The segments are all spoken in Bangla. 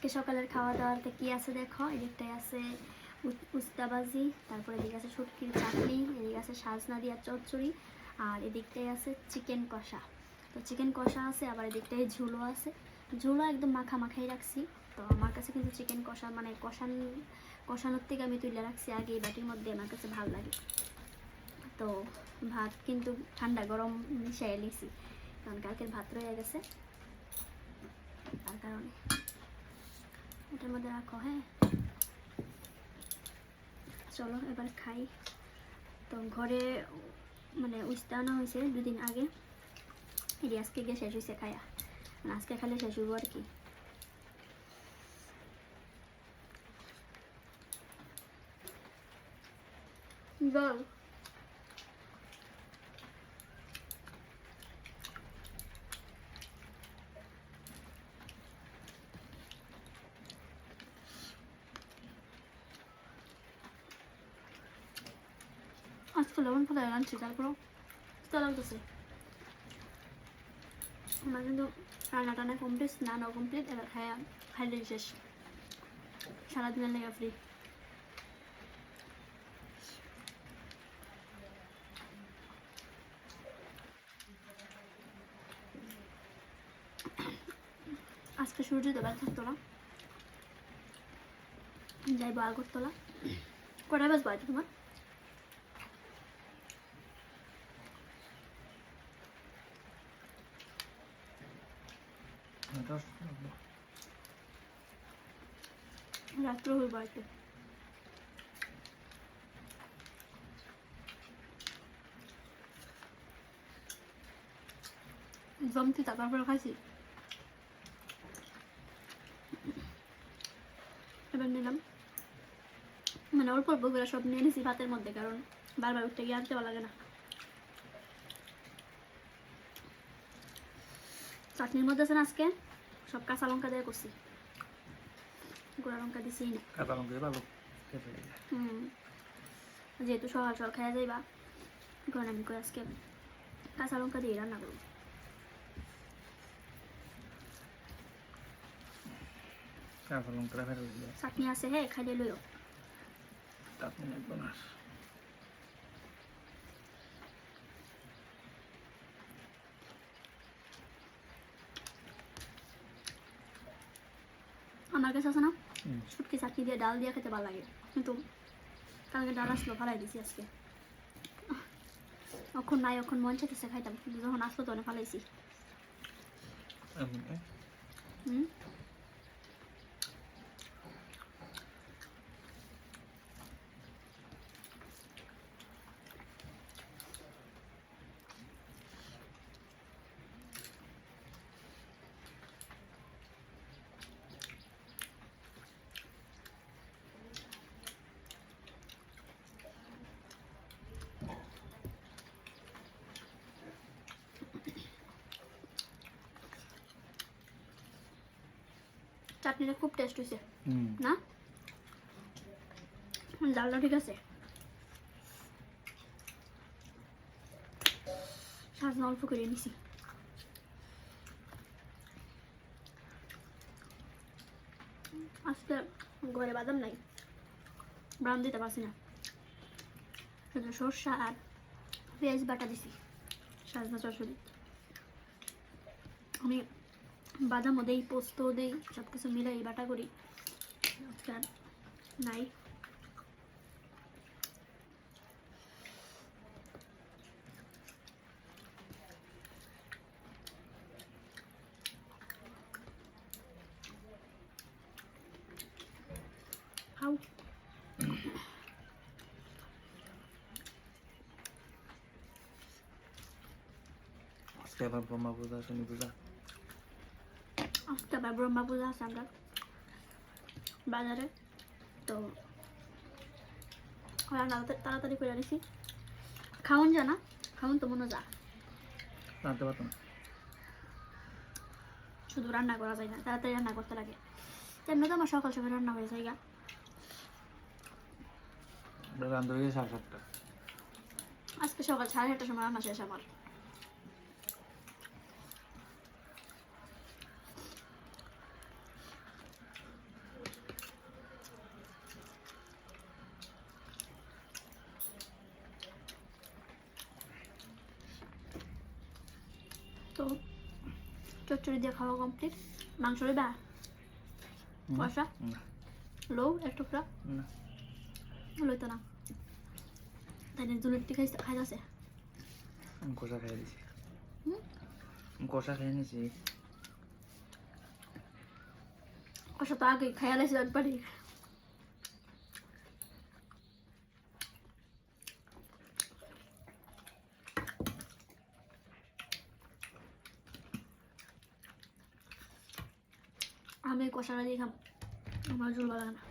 আজকে সকালের খাওয়া দাওয়াতে কি আছে দেখো, এদিকটাই আছে উস্তা ভাজি, তারপরে এদিকে আছে শুটকির চাটনি, এদিকে আছে সাজনা দিয়া চচ্চড়ি, আর এদিকটাই আছে চিকেন কষা। তো চিকেন কষা আছে, আবার এদিকটাই ঝুলো আছে। ঝুলো একদম মাখা মাখাই রাখছি। তো আমার কাছে কিন্তু চিকেন কষা মানে কষানোর থেকে আমি তুলে রাখছি আগে এই বাটির মধ্যে, আমার কাছে ভালো লাগে। তো ভাত কিন্তু ঠান্ডা গরম মিশিয়ে নিছি, কারণ কালকের ভাত রয়ে গেছে, তার কারণে এটার মধ্যে রাখো। হ্যাঁ চলো এবার খাই। তো ঘরে মানে উস্তা আনা হয়েছে 2 দিন আগে, এটি আজকে গিয়ে শেষ হয়েছে খায়া, আজকে খালে শেষ হইব আর কি। বল আজকে লবণ ফেলে রাঁধছি, তারপরও তো লাগতেছে আমার কিন্তু রান্না টান্না কমপ্লিট, স্নানও কমপ্লিট, এবার খাইলে শেষ, সারাদিনের লেগে ফ্রি। আজকে সূর্য দেবার থাকতো না, যাইবো আগরতলা। কটায় বাজবো আজ তোমার? রাত্র হইব আর কি। জমতি তারপরে খাইছি, এবার নিলাম মানে অল্প অল্প করে সব নিয়ে নিছি ভাতের মধ্যে, কারণ বারবার উঠতে গিয়ে আনতে লাগে না। চাটনির মধ্যে আছে না আজকে সব কাঁচা লঙ্কা দিয়ে করছি, গোড়া লঙ্কা দিছি না। কাঁচা লঙ্কা ভালো যেহেতু সকাল সকাল খাওয়া যাইবা, কারণ আমি করে আজকে কাঁচা লঙ্কা দিয়ে রান্না করবো। কাঁচা লঙ্কা ফেলে দিলে চাটনি আছে, হ্যাঁ খাইলে লইও। চাটনি লাগবে না। আমার কাছে আছে না শুটকি চাটনি দিয়ে ডাল দিয়ে খেতে ভালো লাগে, কিন্তু কালকে ডাল আসলো ফালাই দিছি আজকে। এখন নাই, এখন মন চাইতেছে খাইতাম, কিন্তু যখন আসলো তখন ফালাইছি। চাটনিটা খুব টেস্ট হয়েছে না? ডালটা ঠিক আছে, সাজনা অল্প করে নিছি। আজকে ঘরে বাদাম নাই, ব্রাউন দিতে পারছি না, শুধু সরষা আর পেঁয়াজ বাটা দিছি সাজনা চচ্চড়ি। আমি বাদামও দেই, পোস্তও দেই, সব কিছু মিলাই বাটা করি, আজকে আর নাই। খাও। আজকে আবার ব্রহ্মা পূজা, শনি পূজা। আজকে আবার ব্রহ্মা পূজা আছে আমরা বাজারে, তো রান্না তাড়াতাড়ি করে নিছি। খাওন যা না, খাওন তো মনে যা, জানতে পারতাম শুধু রান্না করা যায় না, তাড়াতাড়ি রান্না করতে লাগে। তেমনি তো আমার সকাল সকাল রান্না হয়ে যায় গা। রান্না হয়ে 7:30। আজকে সকাল 7:30টার সময় রান্না শেষ আমার। চচ্চড়ি দিয়ে খাওয়া কমপ্লিট। মাংস লইবা? কষা না লো এক টুকরা না লইতো না, তাই না? জুলেটটি খাইতেছে। আমি কষা খাইয়ে দিছি। হুম? আমি কষা খেয়ে নিছি। কষা তো আগে খাইয়া লাইছি একবারই। আমি কষাটা দিয়ে খাম, আমার ঝোল ভালো লাগে না।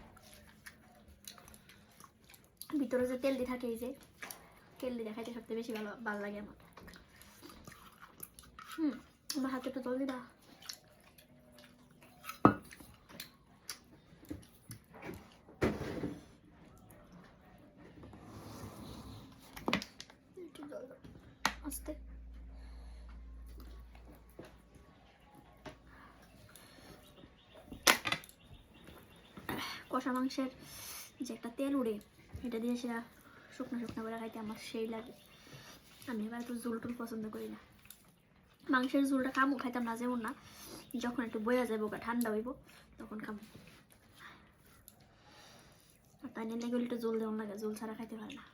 ভিতরে যে তেল দিয়ে থাকে, এই যে তেল দিয়ে খাইতে সবচেয়ে বেশি ভালো লাগে আমার। আমার হাতে একটু জল দিবা? একটু জল দাও আস্তে। কষা মাংসের যে একটা তেল উড়ে, এটা দিয়ে সেটা শুকনো শুকনো করে খাইতে আমার সেই লাগে। আমি এবার তো ঝোল টুল পছন্দ করি না। মাংসের ঝোলটা খামো, খাইতাম না যেমন না, যখন একটু বয়া যাবো বা ঠান্ডা হইব তখন খামো। আর তাই নিয়ে লেগে একটু জল দেওয়ার লাগে, জল ছাড়া খাইতে পারে না।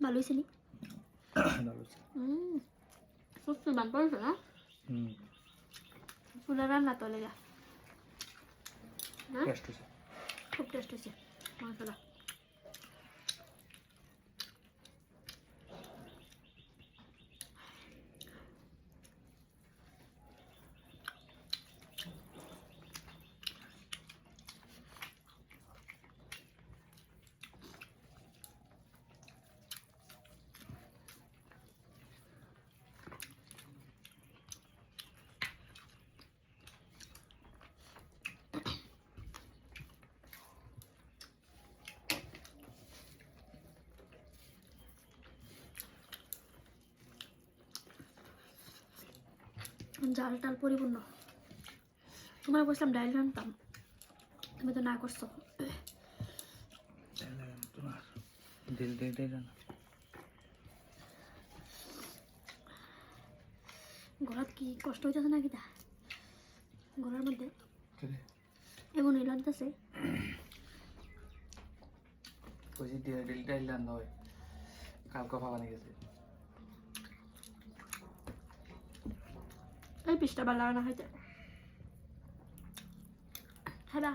ভালো হয়েছে নি? ভালো আছে। সুস্থ দাম পড়েছে না? চুলা রান্না তো লেগা না, টেস্ট হয়েছে। খুব টেস্ট হয়েছে মাংসটা। জাল টাল পরিপূর্ণ। তোমার বলছিলাম ডাইল রান্তাম, তুমি তো না করছো। তোমার দিল দিল না। গলাত কি কষ্ট হইতেছে নাকি? তা গলার মধ্যে এমন লাগতেছে। ওই যে দিলটা ইলান নয়, কালকে ভাবা নিয়ে গেছে। এই পিসটা ভালো লাগে না খাইতে। খাইবা?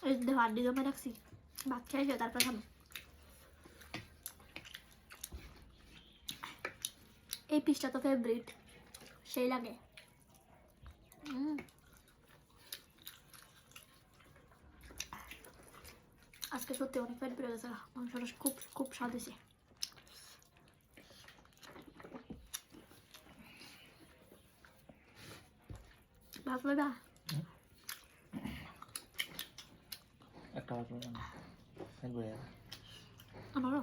এই দেখো আড্ডি জমে রাখছি, ভাত খাইছে তারপর খাবো। এই পিসটা তো ফেভারিট, সেই লাগে। আজকে সত্যি অনেক পেট বেড়ে গেছে, মাংসটা খুব খুব স্বাদ হয়েছে। ভাত লইবা? একটা ভাত আমারও।